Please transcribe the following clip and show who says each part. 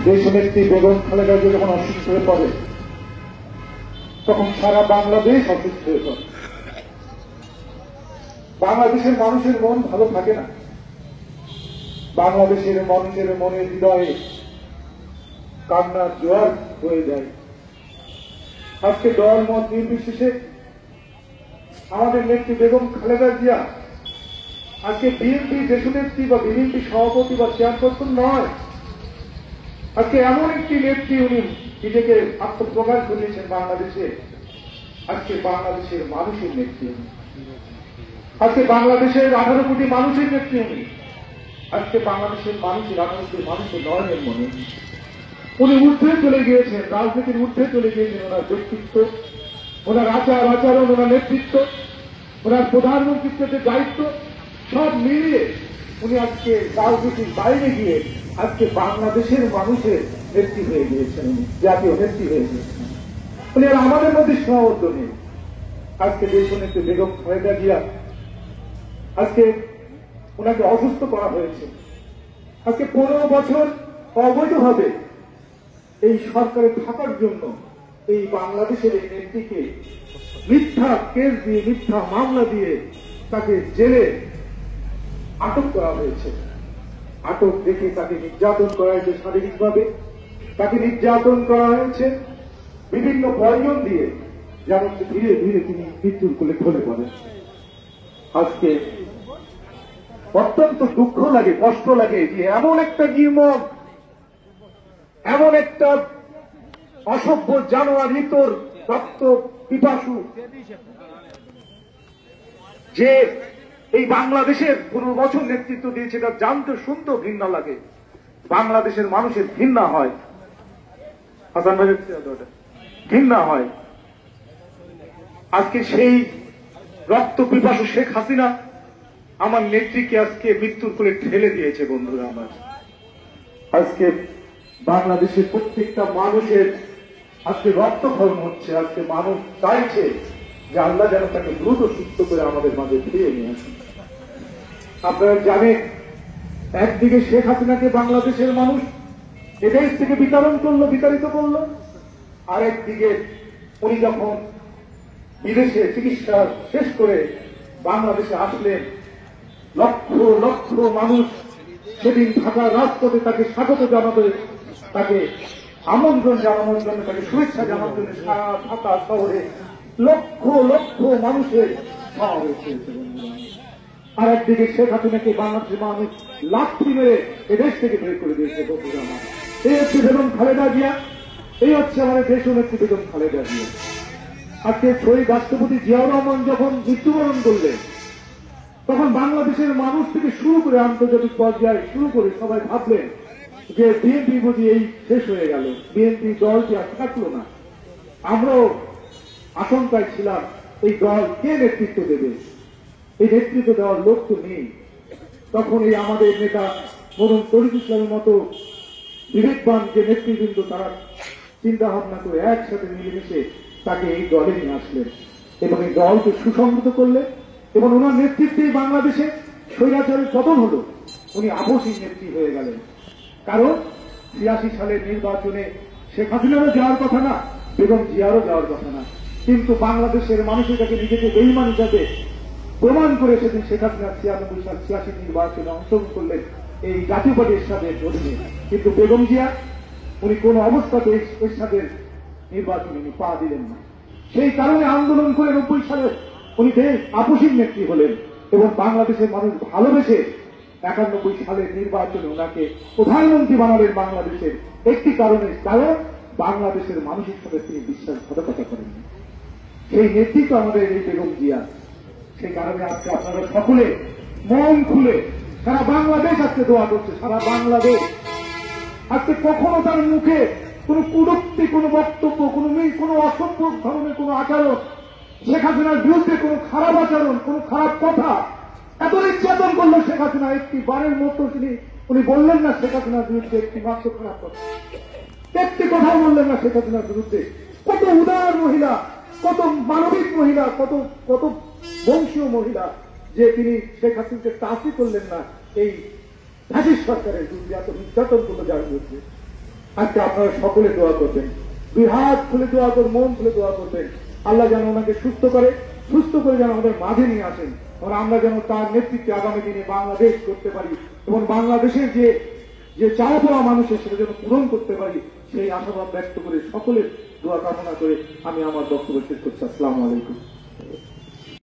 Speaker 1: দেশনেত্রী বেগম খালেদা জিয়া যখন অসুস্থ হয়ে পড়ে তখন সারা বাংলাদেশ অসুস্থ হয়ে পড়ে। বাংলাদেশের মানুষের মন ভালো থাকে না, বাংলাদেশের মানুষের মনে হৃদয়ে কান্নার জোয়ার হয়ে যায়। আজকে দল মত নির্বিশেষে আমাদের নেত্রী বেগম খালেদা জিয়া আজকে বিএনপি দেশনেত্রী বা বিএনপি সভাপতি বা চেয়ারপারসন নয়, আজকে এমন একটি নেত্রী উনি নিজেকে আত্মপ্রকাশ করিয়েছেন বাংলাদেশে। আজকে বাংলাদেশের মানুষের নেত্রী উনি, আজকে বাংলাদেশের 18 কোটি মানুষের নেত্রী উনি, আজকে বাংলাদেশের মানুষের 18 কোটি মানুষের নয়নের মনে উনি ঊর্ধ্বে চলে গিয়েছেন, রাজনীতির ঊর্ধ্বে চলে গিয়েছেন। ওনার ব্যক্তিত্ব, ওনার আচার আচরণ, ওনার নেতৃত্ব, ওনার প্রধানমন্ত্রীর যে দায়িত্ব সব মিলিয়ে উনি আজকে রাজনীতির বাইরে গিয়ে আজকে বাংলাদেশের মানুষের নেত্রী হয়ে গিয়েছেন, উনি জাতীয় নেত্রী হয়ে গিয়েছেন। উনি আর আমাদের মধ্যে সীমাবদ্ধ নেই। আজকে দেশনেত্রী বেগম খালেদা জিয়া আজকে ওনাকে অসুস্থ করা হয়েছে। আজকে 15 বছর অবৈধভাবে এই সরকারে থাকার জন্য এই বাংলাদেশের এই নেত্রীকে মিথ্যা কেস দিয়ে, মিথ্যা মামলা দিয়ে তাকে জেলে আটক করা হয়েছে। আটক দেখে তাকে নির্যাতন করা হয়েছে, শারীরিকভাবে তাকে নির্যাতন করা হয়েছে বিভিন্ন প্রয়োজন দিয়ে, যেমন ধীরে ধীরে তিনি মৃত্যুর কোলে ঢলে পড়েন। আজকে অত্যন্ত দুঃখ লাগে, কষ্ট লাগে যে এমন একটা নির্মম, এমন একটা অসভ্য জানোয়ার, ইতর রক্ত পিপাসু যে এই বাংলাদেশের 15 বছর নেতৃত্ব দিয়েছে, এটা জানতে শুনতেও ঘৃণা লাগে। বাংলাদেশের মানুষের ঘৃণা হয়, হাসান ভাই ঘৃণা হয়। আজকে সেই রক্ত পিপাসু শেখ হাসিনা আমার নেত্রীকে আজকে মৃত্যুর কোলে ঠেলে দিয়েছে। বন্ধুরা আমার, আজকে বাংলাদেশের প্রত্যেকটা মানুষের আজকে রক্তক্ষরণ হচ্ছে। আজকে মানুষ চাইছে যে আল্লাহ যেন তাকে দ্রুত সুস্থ করে আমাদের মাঝে ফিরিয়ে নিয়ে আসেন। আপনারা জানেন, একদিকে শেখ হাসিনাকে বাংলাদেশের মানুষ এদেশ থেকে বিতাড়িত করলো, আরেকদিকে উনি যখন বিদেশে চিকিৎসা শেষ করে বাংলাদেশে আসলেন, লক্ষ লক্ষ মানুষ সেদিন ঢাকার রাজপথে তাকে স্বাগত জানাবে, তাকে আমন্ত্রণ জানানোর জন্য, তাকে শুভেচ্ছা জানানোর জন্য সারা ঢাকা শহরে লক্ষ লক্ষ মানুষের সমাবেশ হয়েছে। আর একদিকে শেখ হাসিনাকে বাংলাদেশের মানুষ লাথি মেরে এদেশ থেকে বের করে দিয়েছে। বন্ধুরা আমার, এই হচ্ছে বেগম খালেদা জিয়া, এই হচ্ছে আমাদের দেশনেত্রী বেগম খালেদা জিয়া। আজকে শহীদ রাষ্ট্রপতি জিয়াউর রহমান যখন মৃত্যুবরণ করলেন, তখন বাংলাদেশের মানুষ থেকে শুরু করে আন্তর্জাতিক পর্যায়ে শুরু করে সবাই ভাবলেন যে বিএনপি বুঝি এই শেষ হয়ে গেল, বিএনপি দলটি আর থাকলো না। আমরাও আশঙ্কায় ছিলাম এই দল কে নেতৃত্ব দেবে, এই নেতৃত্ব দেওয়ার লোক তো নেই। তখন এই আমাদের নেতা মরুন তরিকুল ইসলামের মতো বিবেকবান যে নেতৃবৃন্দ, তারা চিন্তা ভাবনা করে একসাথে মিলেমিশে তাকে এই দলে নিয়ে আসলেন এবং এই দলকে সুসংহত করলেন। এবং ওনার নেতৃত্বে বাংলাদেশে স্বৈরাচারের পতন হল, উনি আপসহীন নেত্রী হয়ে গেলেন। কারণ ৮৬ সালের নির্বাচনে শেখ হাসিনারও যাওয়ার কথা না, বেগম জিয়ারও যাওয়ার কথা না, কিন্তু বাংলাদেশের মানুষের কাছে নিজেকে বেঈমান হিসাবে প্রমাণ করে সেদিন শেখ হাসিনা ৯৬ সাল ৮৬ নির্বাচনে অংশগ্রহণ করলেন এই জাতীয় পার্টির এরশাদের অধীনে। কিন্তু বেগম জিয়া উনি কোন অবস্থাতে এরশাদের নির্বাচনে উনি পা দিলেন না। সেই কারণে আন্দোলন করে ৯০ সালে উনি দেশ আপসীন নেত্রী হলেন এবং বাংলাদেশের মানুষ ভালোবেসে ৯১ সালের নির্বাচনে ওনাকে প্রধানমন্ত্রী বানালেন বাংলাদেশের একটি কারণে, কারণ বাংলাদেশের মানুষের সাথে তিনি বিশ্বাসঘাতকতা করেন। সেই নেতৃত্ব আমাদের এই বেগম জিয়া। সেই কারণে আজকে আপনারা সকলে মন খুলে সারা বাংলাদেশ আজকে দোয়া করছে, সারা বাংলাদেশ আজকে কখনো তার মুখে কোন কুরুক্তি, কোন বক্তব্য, কোন অসভ্য ধরনের কোন আচরণ, শেখ হাসিনার বিরুদ্ধে কোন খারাপ আচরণ, কোন খারাপ কথা, এত নির্যাতন করলো শেখ হাসিনা, একটি বারের মতো উনি বললেন না শেখ হাসিনার বিরুদ্ধে একটি মাত্র খারাপ কথা, একটি কথাও বললেন না শেখ হাসিনার বিরুদ্ধে। কত উদার মহিলা, কত মানবিক মহিলা, কত কত বংশীয় মহিলা যে তিনি শেখ হাসিনাকে টাচই করলেন না এই ফ্যাসিস্ট সরকারের বিরুদ্ধে, এত নির্যাতন করলো যার বিরুদ্ধে। আজকে আপনারা সকলে দোয়া করবেন, দুই হাত খুলে দোয়া করবেন, মন খুলে দোয়া করবেন। আল্লাহ যেন ওনাকে সুস্থ করে যেন আমাদের মাঝে নিয়ে আসেন, এবং আমরা যেন তার নেতৃত্বে আগামী দিনে বাংলাদেশ করতে পারি, এবং বাংলাদেশের যে চাওয়া পাওয়া মানুষের সেটা যেন পূরণ করতে পারি, সেই আশাবাদ ব্যক্ত করে সকলের দোয়া কামনা করে আমি আমার বক্তব্য শেষ করছি। আসসালামু আলাইকুম।